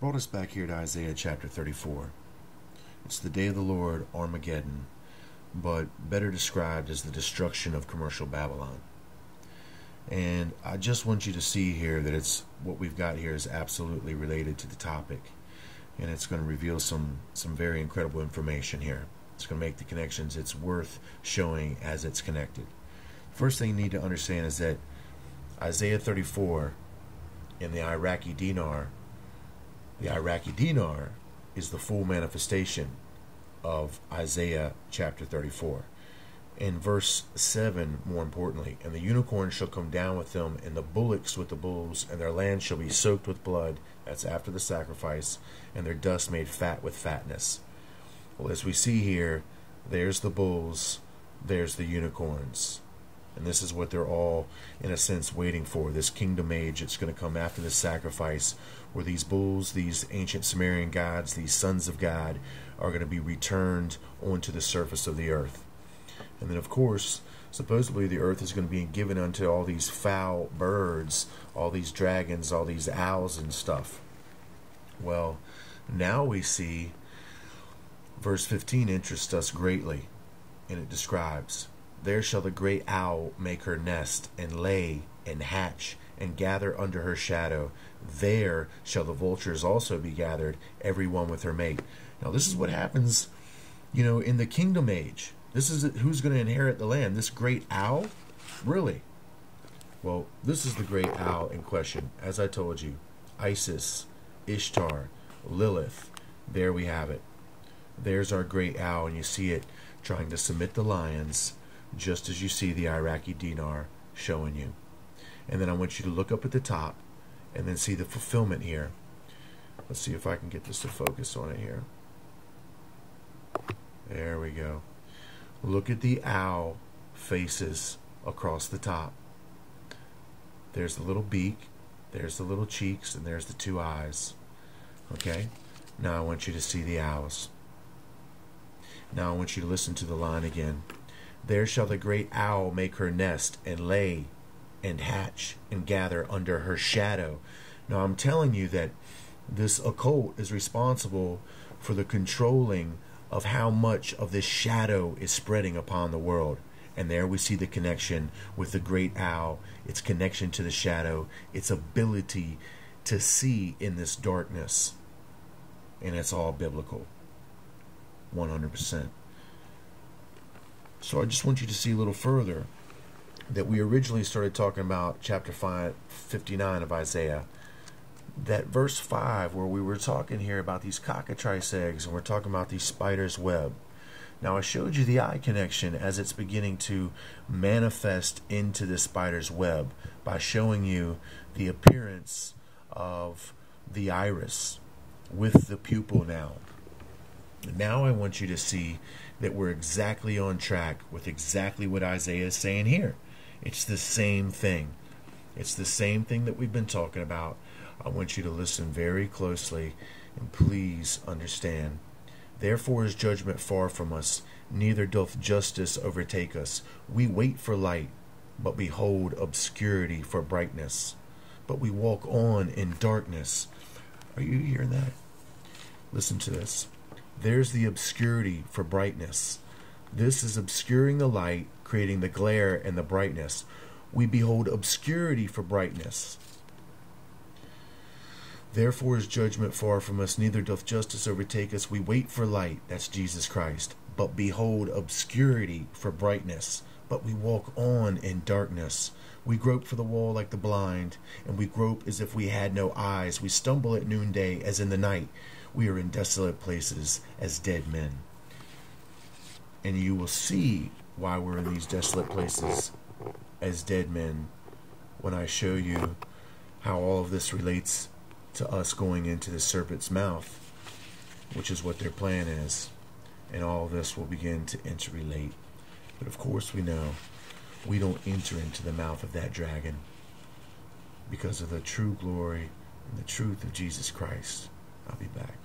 brought us back here to Isaiah chapter 34. It's the day of the Lord, Armageddon, but better described as the destruction of commercial Babylon. And I just want you to see here that it's what we've got here is absolutely related to the topic. And it's going to reveal some very incredible information here. It's going to make the connections it's worth showing as it's connected. First thing you need to understand is that Isaiah 34 in the Iraqi dinar is the full manifestation of Isaiah chapter 34. In verse 7, more importantly, and the unicorn shall come down with them, and the bullocks with the bulls, and their land shall be soaked with blood. That's after the sacrifice, and their dust made fat with fatness. Well, as we see here, there's the bulls, there's the unicorns. And this is what they're all, in a sense, waiting for. This kingdom age that's going to come after this sacrifice, where these bulls, these ancient Sumerian gods, these sons of God, are going to be returned onto the surface of the earth. And then, of course, supposedly the earth is going to be given unto all these foul birds, all these dragons, all these owls and stuff. Well, now we see verse 15 interests us greatly, and it describes, there shall the great owl make her nest, and lay, and hatch, and gather under her shadow. There shall the vultures also be gathered, every one with her mate. Now, this is what happens, in the kingdom age. This is who's going to inherit the land. This great owl? Really? Well, this is the great owl in question. As I told you, Isis, Ishtar, Lilith. There we have it. There's our great owl, and you see it trying to submit the lions, just as you see the Iraqi dinar showing you. And then I want you to look up at the top and then see the fulfillment here. Let's see if I can get this to focus on it here. There we go. Look at the owl faces across the top. There's the little beak, there's the little cheeks, and there's the two eyes. Okay? Now I want you to see the owls. Now I want you to listen to the line again. There shall the great owl make her nest, and lay, and hatch, and gather under her shadow. Now I'm telling you that this occult is responsible for the controlling of how much of this shadow is spreading upon the world. And there we see the connection with the great owl, its connection to the shadow, its ability to see in this darkness. And it's all biblical. 100%. So I just want you to see a little further that we originally started talking about chapter 59 of Isaiah. That verse 5 where we were talking here about these cockatrice eggs, and we're talking about these spider's web. Now I showed you the eye connection as it's beginning to manifest into the spider's web by showing you the appearance of the iris with the pupil now. Now I want you to see that we're exactly on track with exactly what Isaiah is saying here. It's the same thing. It's the same thing that we've been talking about. I want you to listen very closely and please understand. Therefore is judgment far from us, neither doth justice overtake us. We wait for light, but behold obscurity for brightness. But we walk on in darkness. Are you hearing that? Listen to this. There's the obscurity for brightness. This is obscuring the light, creating the glare and the brightness. We behold obscurity for brightness. Therefore is judgment far from us, neither doth justice overtake us. We wait for light, that's Jesus Christ, but behold obscurity for brightness. But we walk on in darkness. We grope for the wall like the blind, and we grope as if we had no eyes. We stumble at noonday as in the night. We are in desolate places as dead men. And you will see why we're in these desolate places as dead men when I show you how all of this relates to us going into the serpent's mouth, which is what their plan is. And all of this will begin to interrelate. But of course we know we don't enter into the mouth of that dragon because of the true glory and the truth of Jesus Christ. I'll be back.